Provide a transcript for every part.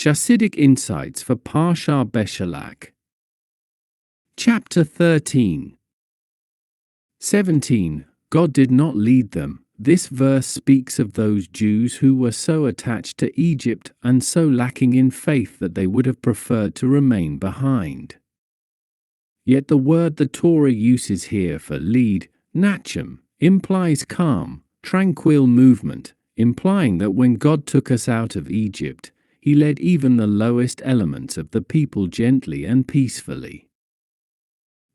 Chassidic Insights for Parshah Beshalach. Chapter 13. 17. God did not lead them. This verse speaks of those Jews who were so attached to Egypt and so lacking in faith that they would have preferred to remain behind. Yet the word the Torah uses here for lead, nacham, implies calm, tranquil movement, implying that when God took us out of Egypt, He led even the lowest elements of the people gently and peacefully.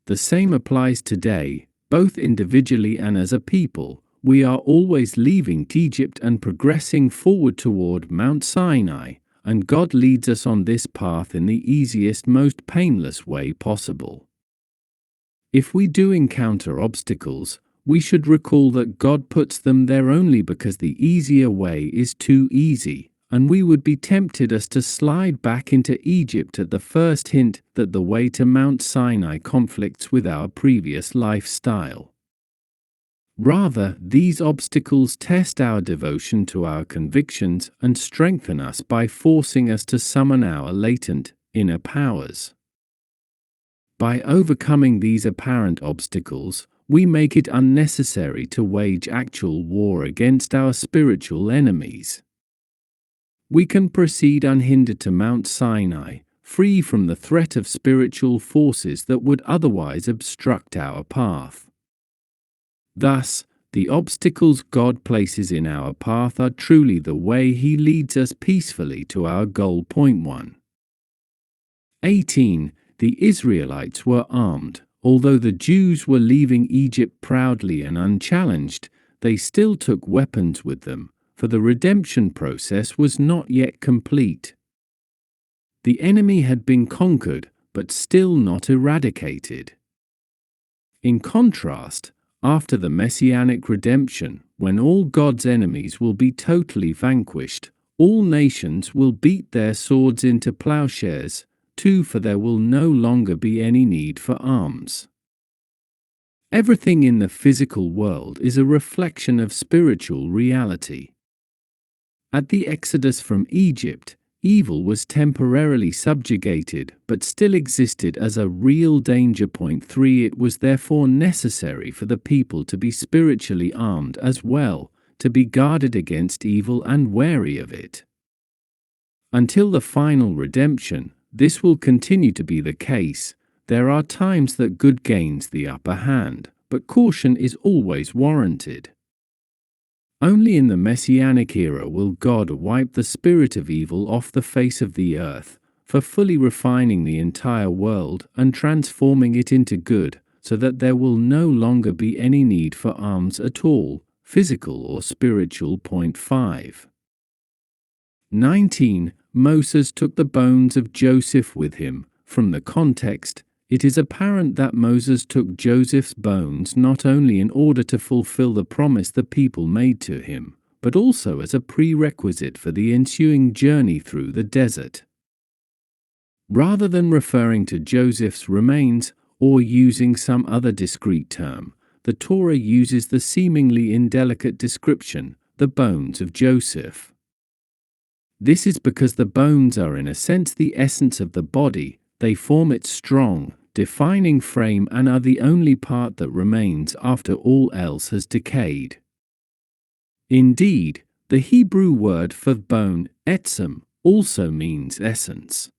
The same applies today, both individually and as a people. We are always leaving Egypt and progressing forward toward Mount Sinai, and God leads us on this path in the easiest, most painless way possible. If we do encounter obstacles, we should recall that God puts them there only because the easier way is too easy, and we would be tempted as to slide back into Egypt at the first hint that the way to Mount Sinai conflicts with our previous lifestyle. Rather, these obstacles test our devotion to our convictions and strengthen us by forcing us to summon our latent, inner powers. By overcoming these apparent obstacles, we make it unnecessary to wage actual war against our spiritual enemies. We can proceed unhindered to Mount Sinai, free from the threat of spiritual forces that would otherwise obstruct our path. Thus, the obstacles God places in our path are truly the way He leads us peacefully to our goal. Point 1. 18. The Israelites were armed. Although the Jews were leaving Egypt proudly and unchallenged, they still took weapons with them, for the redemption process was not yet complete. The enemy had been conquered, but still not eradicated. In contrast, after the messianic redemption, when all God's enemies will be totally vanquished, all nations will beat their swords into plowshares, for there will no longer be any need for arms. Everything in the physical world is a reflection of spiritual reality. At the exodus from Egypt, evil was temporarily subjugated but still existed as a real danger. Point 3. It was therefore necessary for the people to be spiritually armed as well, to be guarded against evil and wary of it. Until the final redemption, this will continue to be the case. There are times that good gains the upper hand, but caution is always warranted. Only in the Messianic era will God wipe the spirit of evil off the face of the earth, for fully refining the entire world and transforming it into good, so that there will no longer be any need for arms at all, physical or spiritual. Point 5. 19. Moses took the bones of Joseph with him. From the context, it is apparent that Moses took Joseph's bones not only in order to fulfill the promise the people made to him, but also as a prerequisite for the ensuing journey through the desert. Rather than referring to Joseph's remains or using some other discrete term, the Torah uses the seemingly indelicate description, the bones of Joseph. This is because the bones are in a sense the essence of the body. They form its strong, defining frame and are the only part that remains after all else has decayed. Indeed, the Hebrew word for bone, etzem, also means essence.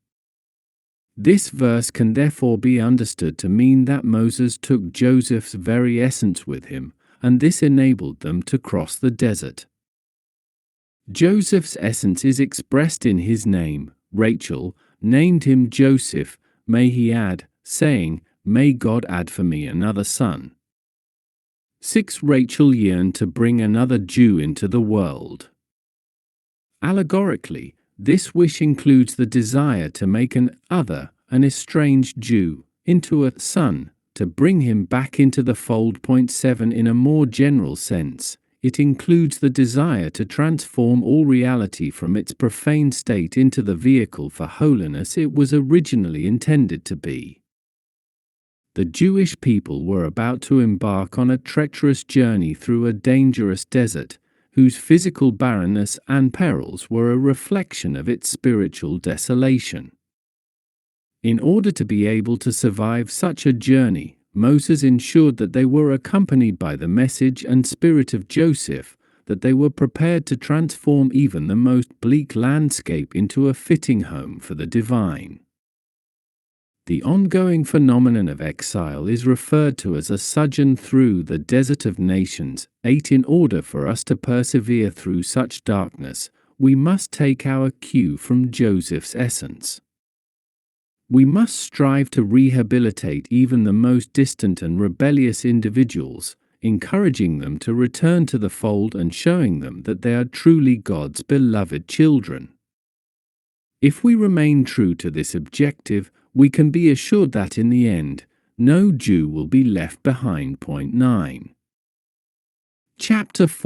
This verse can therefore be understood to mean that Moses took Joseph's very essence with him, and this enabled them to cross the desert. Joseph's essence is expressed in his name. Rachel named him Joseph, may he add, saying, "May God add for me another son." 6. Rachel yearned to bring another Jew into the world. Allegorically, this wish includes the desire to make an estranged Jew, into a son, to bring him back into the fold. Point 7. In a more general sense, it includes the desire to transform all reality from its profane state into the vehicle for holiness it was originally intended to be. The Jewish people were about to embark on a treacherous journey through a dangerous desert, whose physical barrenness and perils were a reflection of its spiritual desolation. In order to be able to survive such a journey, Moses ensured that they were accompanied by the message and spirit of Joseph, that they were prepared to transform even the most bleak landscape into a fitting home for the divine. The ongoing phenomenon of exile is referred to as a sojourn through the desert of nations. 8. In order for us to persevere through such darkness, we must take our cue from Joseph's essence. We must strive to rehabilitate even the most distant and rebellious individuals, encouraging them to return to the fold and showing them that they are truly God's beloved children. If we remain true to this objective, we can be assured that in the end, no Jew will be left behind. 9. Chapter 4.